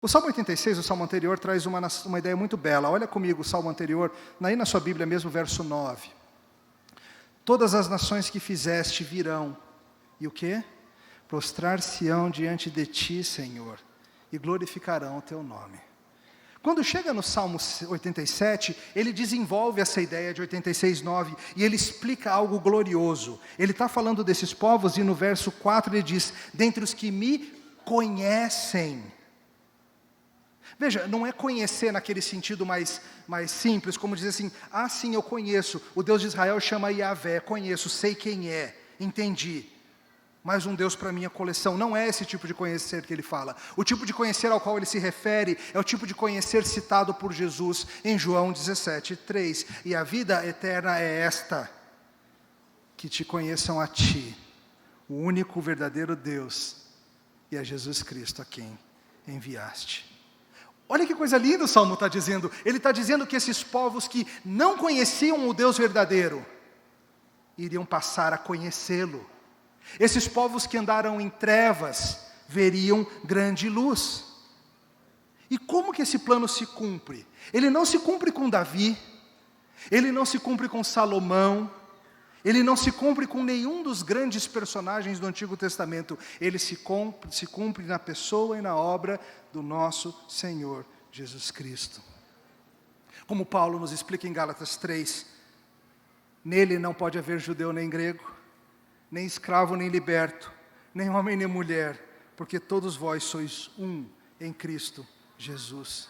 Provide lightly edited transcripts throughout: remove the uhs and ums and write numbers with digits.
O Salmo 86, o Salmo anterior, traz uma ideia muito bela. Olha comigo o Salmo anterior, aí na sua Bíblia mesmo, verso 9. Todas as nações que fizeste virão, e o quê? Prostrar-se-ão diante de ti, Senhor, e glorificarão o teu nome. Quando chega no Salmo 87, ele desenvolve essa ideia de 86, 9, e ele explica algo glorioso. Ele está falando desses povos, e no verso 4 ele diz, dentre os que me conhecem. Veja, não é conhecer naquele sentido mais simples, como dizer assim, sim, eu conheço, o Deus de Israel chama Yahvé, conheço, sei quem é, entendi. Mais um Deus para minha coleção. Não é esse tipo de conhecer que ele fala. O tipo de conhecer ao qual ele se refere é o tipo de conhecer citado por Jesus em João 17, 3. E a vida eterna é esta, que te conheçam a ti, o único verdadeiro Deus, e a Jesus Cristo a quem enviaste. Olha que coisa linda o Salmo está dizendo. Ele está dizendo que esses povos que não conheciam o Deus verdadeiro, iriam passar a conhecê-lo. Esses povos que andaram em trevas, veriam grande luz. E como que esse plano se cumpre? Ele não se cumpre com Davi, ele não se cumpre com Salomão, ele não se cumpre com nenhum dos grandes personagens do Antigo Testamento. Ele se cumpre na pessoa e na obra do nosso Senhor Jesus Cristo. Como Paulo nos explica em Gálatas 3, nele não pode haver judeu nem grego, nem escravo nem liberto, nem homem nem mulher, porque todos vós sois um em Cristo Jesus.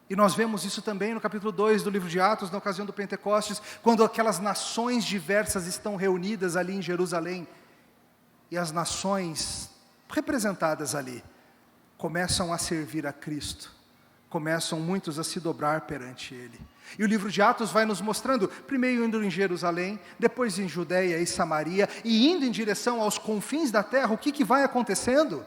E nós vemos isso também no capítulo 2 do livro de Atos, na ocasião do Pentecostes, quando aquelas nações diversas estão reunidas ali em Jerusalém, e as nações representadas ali, começam a servir a Cristo, começam muitos a se dobrar perante Ele. E o livro de Atos vai nos mostrando, primeiro indo em Jerusalém, depois em Judeia e Samaria, e indo em direção aos confins da terra, o que vai acontecendo?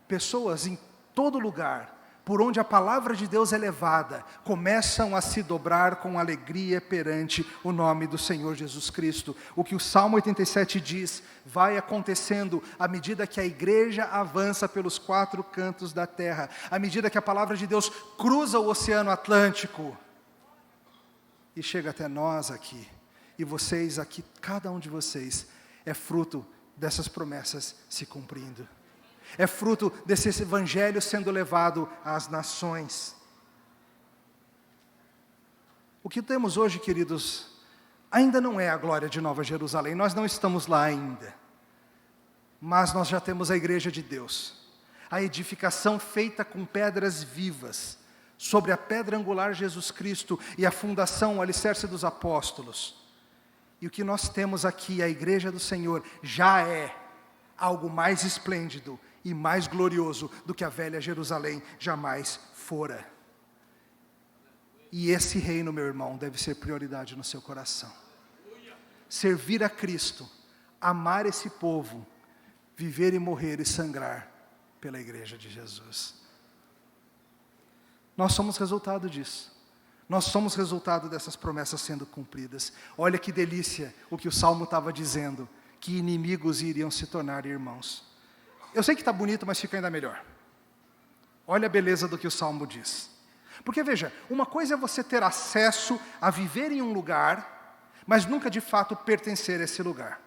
Pessoas em todo lugar, por onde a palavra de Deus é levada, começam a se dobrar com alegria perante o nome do Senhor Jesus Cristo. O que o Salmo 87 diz, vai acontecendo à medida que a igreja avança pelos 4 cantos da terra, à medida que a palavra de Deus cruza o Oceano Atlântico, e chega até nós aqui, e vocês aqui, cada um de vocês, é fruto dessas promessas se cumprindo. É fruto desse evangelho sendo levado às nações. O que temos hoje, queridos, ainda não é a glória de Nova Jerusalém, nós não estamos lá ainda. Mas nós já temos a igreja de Deus, a edificação feita com pedras vivas, sobre a pedra angular Jesus Cristo e a fundação, o alicerce dos apóstolos. E o que nós temos aqui, a igreja do Senhor, já é algo mais esplêndido e mais glorioso do que a velha Jerusalém jamais fora. E esse reino, meu irmão, deve ser prioridade no seu coração. Servir a Cristo, amar esse povo, viver e morrer e sangrar pela igreja de Jesus. Nós somos resultado disso. Nós somos resultado dessas promessas sendo cumpridas. Olha que delícia o que o Salmo estava dizendo, que inimigos iriam se tornar irmãos. Eu sei que está bonito, mas fica ainda melhor. Olha a beleza do que o Salmo diz. Porque veja, uma coisa é você ter acesso a viver em um lugar, mas nunca de fato pertencer a esse lugar.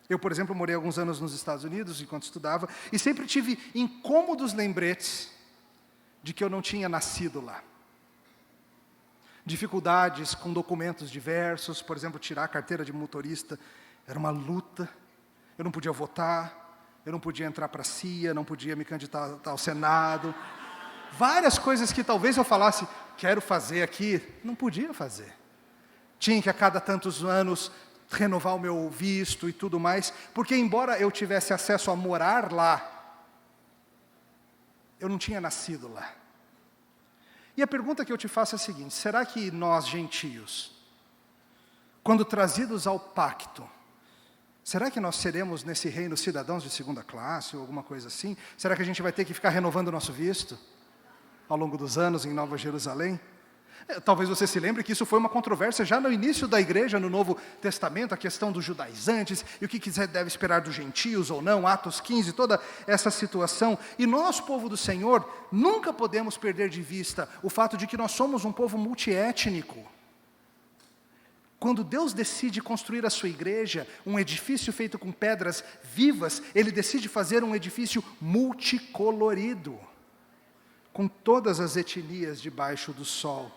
Eu, por exemplo, morei alguns anos nos Estados Unidos, enquanto estudava, e sempre tive incômodos lembretes de que eu não tinha nascido lá. Dificuldades com documentos diversos, por exemplo, tirar a carteira de motorista, era uma luta. Eu não podia votar, eu não podia entrar para a CIA, não podia me candidatar ao Senado. Várias coisas que talvez eu falasse, quero fazer aqui, não podia fazer. Tinha que a cada tantos anos renovar o meu visto e tudo mais, porque embora eu tivesse acesso a morar lá, eu não tinha nascido lá. E a pergunta que eu te faço é a seguinte, será que nós, gentios, quando trazidos ao pacto, será que nós seremos nesse reino cidadãos de segunda classe ou alguma coisa assim? Será que a gente vai ter que ficar renovando o nosso visto ao longo dos anos em Nova Jerusalém? Talvez você se lembre que isso foi uma controvérsia já no início da igreja, no Novo Testamento, a questão dos judaizantes, e o que quiser deve esperar dos gentios ou não, Atos 15, toda essa situação. E nós, povo do Senhor, nunca podemos perder de vista o fato de que nós somos um povo multiétnico. Quando Deus decide construir a sua igreja, um edifício feito com pedras vivas, Ele decide fazer um edifício multicolorido, com todas as etnias debaixo do sol.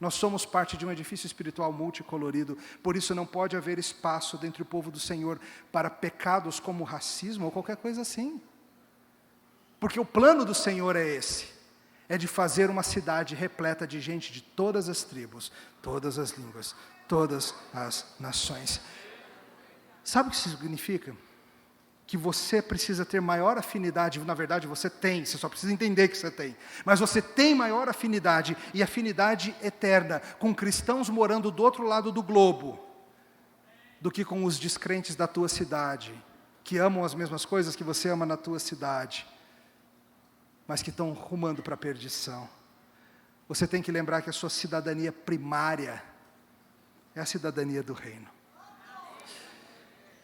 Nós somos parte de um edifício espiritual multicolorido, por isso não pode haver espaço dentro do povo do Senhor para pecados como racismo ou qualquer coisa assim. Porque o plano do Senhor é esse, é de fazer uma cidade repleta de gente de todas as tribos, todas as línguas, todas as nações. Sabe o que isso significa? Que você precisa ter maior afinidade, na verdade você tem, você só precisa entender que você tem, mas você tem maior afinidade, e afinidade eterna, com cristãos morando do outro lado do globo, do que com os descrentes da tua cidade, que amam as mesmas coisas que você ama na tua cidade, mas que estão rumando para a perdição. Você tem que lembrar que a sua cidadania primária é a cidadania do reino.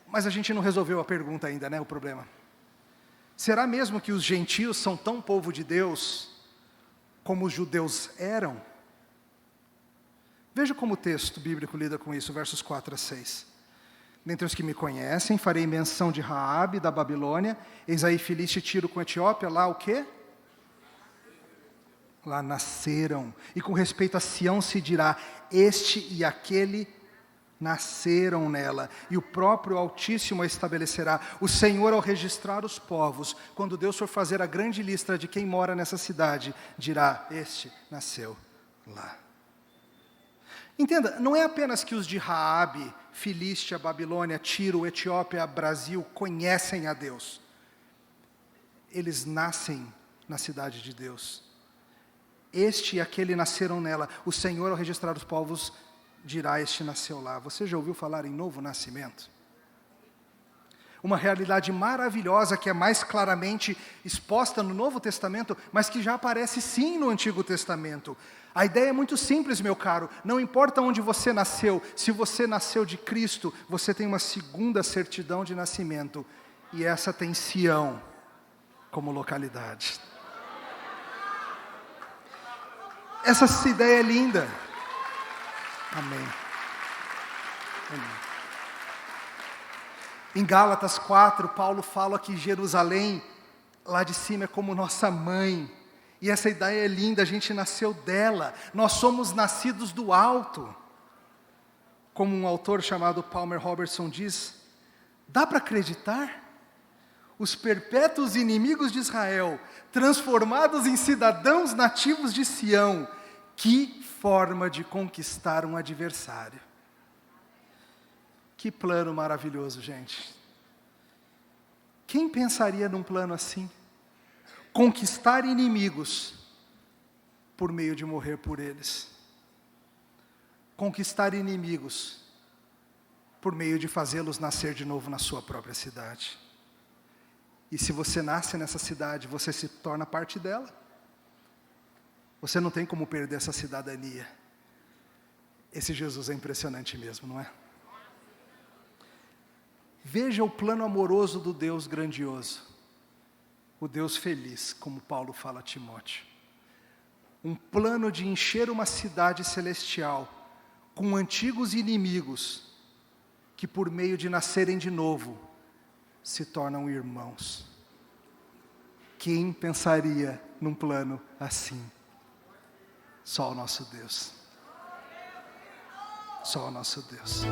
Mas a gente não resolveu a pergunta ainda, né, o problema. Será mesmo que os gentios são tão povo de Deus como os judeus eram? Veja como o texto bíblico lida com isso, versos 4 a 6. Dentre os que me conhecem, farei menção de Raabe, da Babilônia, eis aí Filiste e Tiro com Etiópia, lá o quê? Lá nasceram. E com respeito a Sião se dirá, este e aquele nasceram nela, e o próprio Altíssimo a estabelecerá. O Senhor, ao registrar os povos, quando Deus for fazer a grande lista de quem mora nessa cidade, dirá, este nasceu lá. Entenda, não é apenas que os de Raabe, Filístia, Babilônia, Tiro, Etiópia, Brasil, conhecem a Deus. Eles nascem na cidade de Deus. Este e aquele nasceram nela. O Senhor, ao registrar os povos, dirá, este nasceu lá. Você já ouviu falar em novo nascimento? Uma realidade maravilhosa que é mais claramente exposta no Novo Testamento, mas que já aparece sim no Antigo Testamento. A ideia é muito simples, meu caro. Não importa onde você nasceu, se você nasceu de Cristo, você tem uma segunda certidão de nascimento. E essa tem Sião como localidade. Essa ideia é linda. Amém. Amém. Em Gálatas 4, Paulo fala que Jerusalém, lá de cima, é como nossa mãe. E essa ideia é linda, a gente nasceu dela. Nós somos nascidos do alto. Como um autor chamado Palmer Robertson diz, dá para acreditar? Os perpétuos inimigos de Israel, transformados em cidadãos nativos de Sião. Que forma de conquistar um adversário. Que plano maravilhoso, gente. Quem pensaria num plano assim? Conquistar inimigos por meio de morrer por eles. Conquistar inimigos por meio de fazê-los nascer de novo na sua própria cidade. E se você nasce nessa cidade, você se torna parte dela. Você não tem como perder essa cidadania. Esse Jesus é impressionante mesmo, não é? Veja o plano amoroso do Deus grandioso. O Deus feliz, como Paulo fala a Timóteo. Um plano de encher uma cidade celestial com antigos inimigos que por meio de nascerem de novo se tornam irmãos. Quem pensaria num plano assim? Só o nosso Deus. Só o nosso Deus.